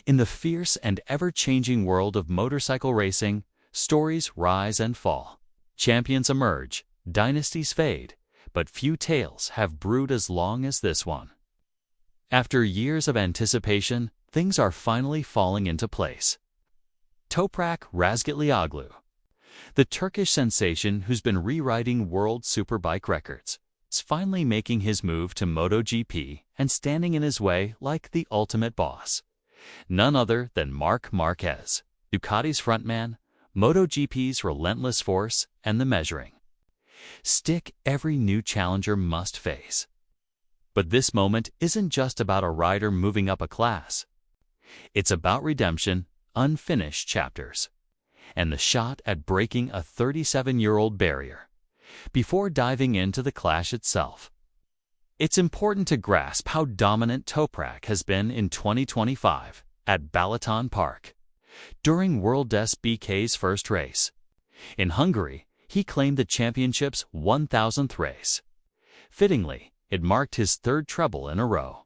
In the fierce and ever-changing world of motorcycle racing, stories rise and fall. Champions emerge, dynasties fade, but few tales have brewed as long as this one. After years of anticipation, things are finally falling into place. Toprak Razgatlioglu, the Turkish sensation who's been rewriting World Superbike records, is finally making his move to MotoGP and standing in his way like the ultimate boss. None other than Marc Marquez, Ducati's frontman, MotoGP's relentless force, and the measuring stick every new challenger must face. But this moment isn't just about a rider moving up a class. It's about redemption, unfinished chapters, and the shot at breaking a 37-year-old barrier. Before diving into the clash itself, it's important to grasp how dominant Toprak has been in 2025 at Balaton Park. During World SBK's first race in Hungary, he claimed the championship's 1,000th race. Fittingly, it marked his third treble in a row.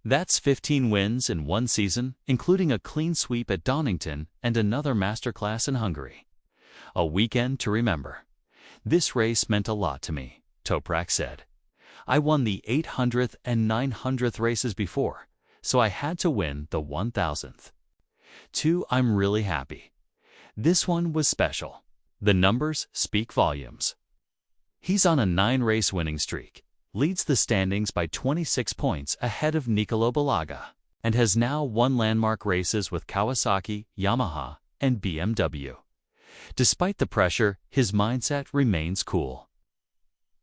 That's 15 wins in one season, including a clean sweep at Donington and another masterclass in Hungary. A weekend to remember. This race meant a lot to me, Toprak said. I won the 800th and 900th races before, so I had to win the 1,000th. I'm really happy. This one was special. The numbers speak volumes. He's on a 9-race winning streak, leads the standings by 26 points ahead of Nicolo Balaga, and has now won landmark races with Kawasaki, Yamaha, and BMW. Despite the pressure, his mindset remains cool.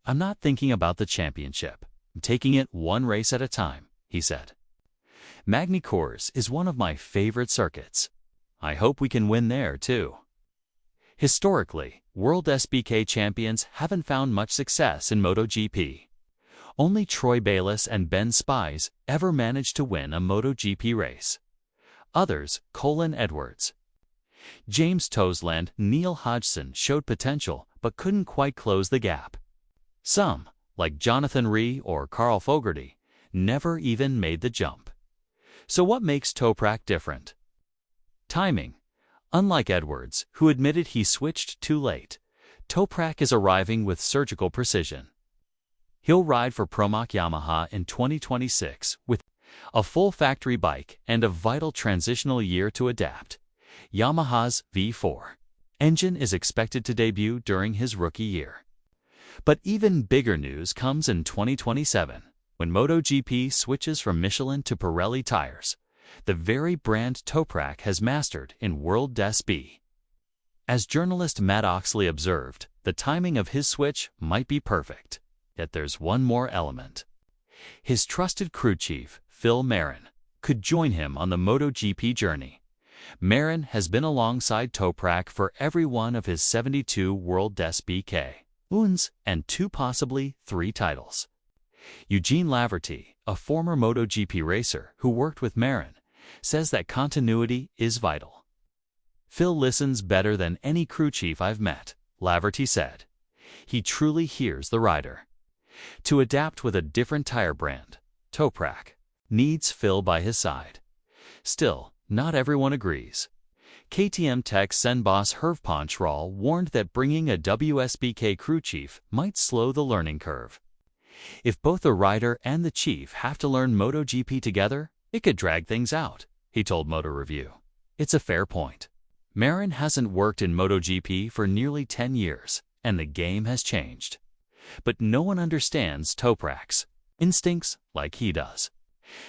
I'm not thinking about the championship. I'm taking it one race at a time, he said. Magny Cours is one of my favorite circuits. I hope we can win there too. Historically, World SBK champions haven't found much success in MotoGP. Only Troy Bayliss and Ben Spies ever managed to win a MotoGP race. Others, Colin Edwards, James Toseland, Neil Hodgson showed potential but couldn't quite close the gap. Some, like Jonathan Rea or Carl Fogarty, never even made the jump. So what makes Toprak different? Timing. Unlike Edwards, who admitted he switched too late, Toprak is arriving with surgical precision. He'll ride for Pramac Yamaha in 2026 with a full factory bike and a vital transitional year to adapt. Yamaha's V4 engine is expected to debut during his rookie year. But even bigger news comes in 2027, when MotoGP switches from Michelin to Pirelli tires, the very brand Toprak has mastered in World SBK. As journalist Matt Oxley observed, the timing of his switch might be perfect. Yet there's one more element. His trusted crew chief, Phil Marin, could join him on the MotoGP journey. Marin has been alongside Toprak for every one of his 72 World SBK wins and 2, possibly 3 titles. Eugene Laverty, a former MotoGP racer who worked with Marin, says that continuity is vital. Phil listens better than any crew chief I've met, Laverty said. He truly hears the rider. To adapt with a different tire brand, Toprak needs Phil by his side. Still, not everyone agrees. KTM Tech Sen boss Hervé Poncharal warned that bringing a WSBK crew chief might slow the learning curve. If both the rider and the chief have to learn MotoGP together, it could drag things out, he told Moto Review. It's a fair point. Marin hasn't worked in MotoGP for nearly 10 years, and the game has changed. But no one understands Toprak's instincts like he does.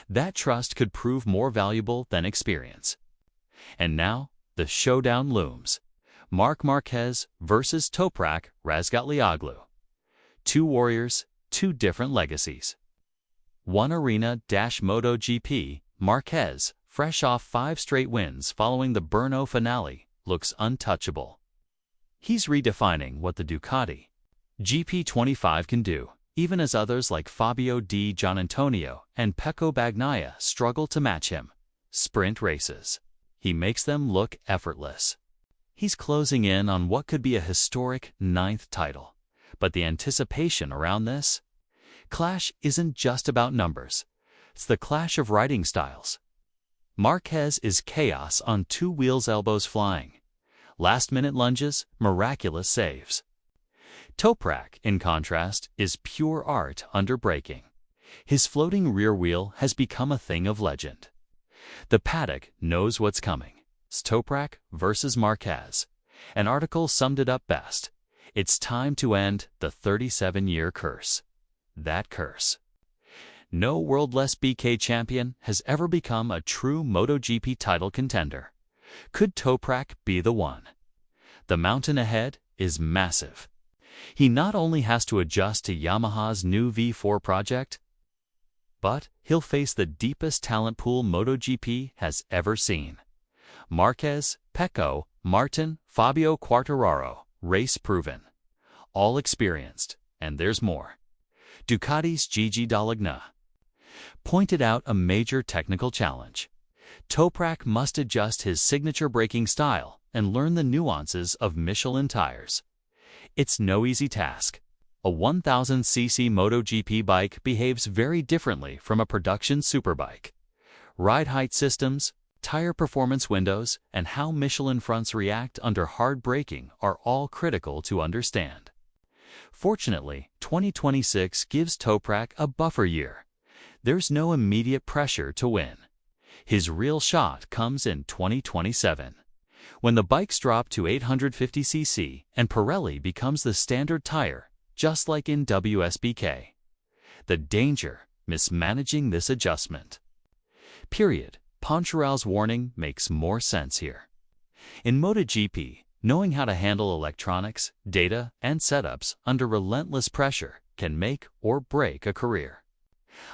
That trust could prove more valuable than experience. And now, the showdown looms. Marc Marquez versus Toprak Razgatlioglu. 2 warriors, 2 different legacies. One arena-MotoGP, Marquez, fresh off 5 straight wins following the Brno finale, looks untouchable. He's redefining what the Ducati GP25 can do, even as others like Fabio Di Giannantonio and Pecco Bagnaia struggle to match him. Sprint races. He makes them look effortless. He's closing in on what could be a historic 9th title. But the anticipation around this clash isn't just about numbers. It's the clash of riding styles. Marquez is chaos on two wheels, elbows flying. Last-minute lunges, miraculous saves. Toprak, in contrast, is pure art under braking. His floating rear wheel has become a thing of legend. The paddock knows what's coming. Toprak versus Marquez. An article summed it up best. It's time to end the 37-year curse. That curse. No World SBK champion has ever become a true MotoGP title contender. Could Toprak be the one? The mountain ahead is massive. He not only has to adjust to Yamaha's new V4 project, but he'll face the deepest talent pool MotoGP has ever seen. Marquez, Pecco, Martin, Fabio Quartararo, race proven. All experienced, and there's more. Ducati's Gigi Dall'Igna pointed out a major technical challenge. Toprak must adjust his signature braking style and learn the nuances of Michelin tires. It's no easy task. A 1000cc MotoGP bike behaves very differently from a production superbike. Ride height systems, tire performance windows, and how Michelin fronts react under hard braking are all critical to understand. Fortunately, 2026 gives Toprak a buffer year. There's no immediate pressure to win. His real shot comes in 2027, when the bikes drop to 850cc and Pirelli becomes the standard tire, just like in WSBK. The danger, mismanaging this adjustment. Period. Poncharel's warning makes more sense here. In MotoGP, knowing how to handle electronics, data, and setups under relentless pressure can make or break a career.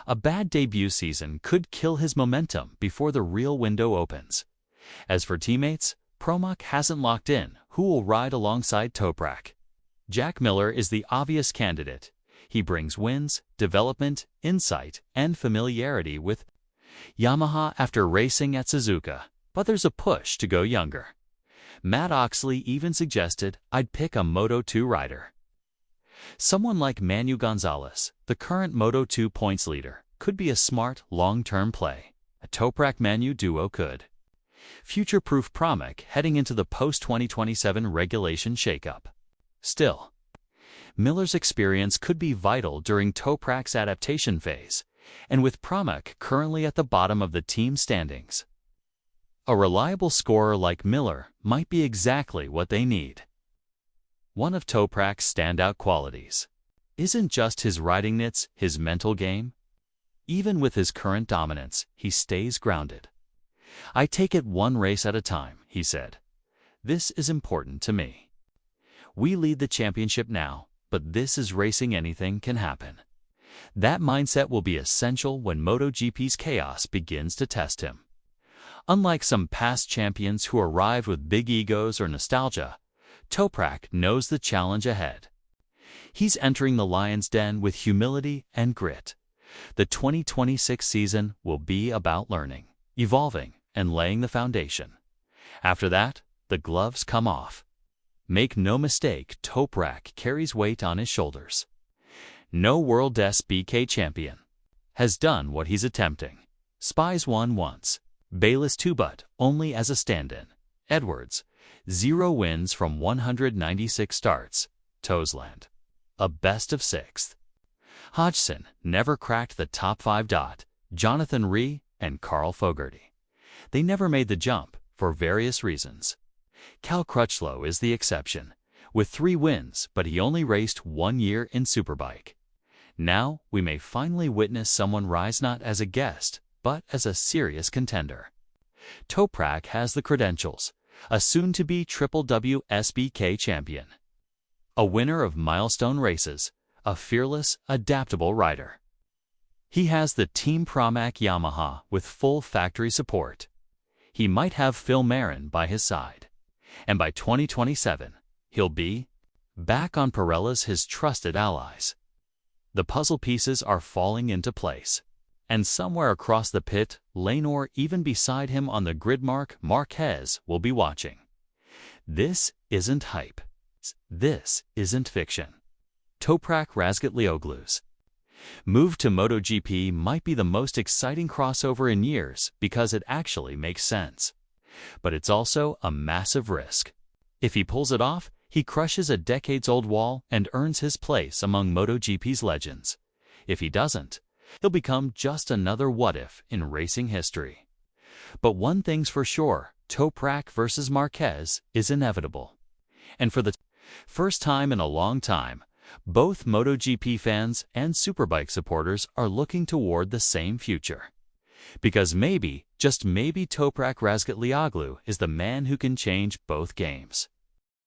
A bad debut season could kill his momentum before the real window opens. As for teammates, Pramac hasn't locked in who will ride alongside Toprak. Jack Miller is the obvious candidate. He brings wins, development, insight, and familiarity with Yamaha after racing at Suzuka, but there's a push to go younger. Matt Oxley even suggested I'd pick a Moto2 rider. Someone like Manu Gonzalez, the current Moto2 points leader, could be a smart, long-term play. A Toprak-Manu duo could future-proof Pramac heading into the post-2027 regulation shakeup. Still, Miller's experience could be vital during Toprak's adaptation phase, and with Pramac currently at the bottom of the team standings, a reliable scorer like Miller might be exactly what they need. One of Toprak's standout qualities isn't just his riding nits, his mental game. Even with his current dominance, he stays grounded. "I take it one race at a time," he said. "This is important to me. We lead the championship now, but this is racing, anything can happen." That mindset will be essential when MotoGP's chaos begins to test him. Unlike some past champions who arrived with big egos or nostalgia, Toprak knows the challenge ahead. He's entering the lion's den with humility and grit. The 2026 season will be about learning, evolving, and laying the foundation. After that, the gloves come off. Make no mistake, Toprak carries weight on his shoulders. No World SBK champion has done what he's attempting. Spies won once, Bayliss too, but only as a stand-in. Edwards, 0 wins from 196 starts. Toseland, a best of 6th. Hodgson never cracked the top 5. Jonathan Rea and Carl Fogarty. They never made the jump for various reasons. Cal Crutchlow is the exception, with 3 wins, but he only raced 1 year in Superbike. Now we may finally witness someone rise not as a guest, but as a serious contender. Toprak has the credentials, a soon-to-be Triple WSBK champion, a winner of milestone races, a fearless, adaptable rider. He has the Team Pramac Yamaha with full factory support. He might have Phil Marin by his side, and by 2027, he'll be back on his trusted allies. The puzzle pieces are falling into place, and somewhere across the pit, lane or even beside him on the grid, Marc Marquez will be watching. This isn't hype. This isn't fiction. Toprak Razgatlioglu's Move to MotoGP might be the most exciting crossover in years because it actually makes sense. But it's also a massive risk. If he pulls it off, he crushes a decades-old wall and earns his place among MotoGP's legends. If he doesn't, he'll become just another what-if in racing history. But one thing's for sure, Toprak versus Marquez is inevitable. And for the first time in a long time, both MotoGP fans and Superbike supporters are looking toward the same future. Because maybe, just maybe, Toprak Razgatlioglu is the man who can change both games.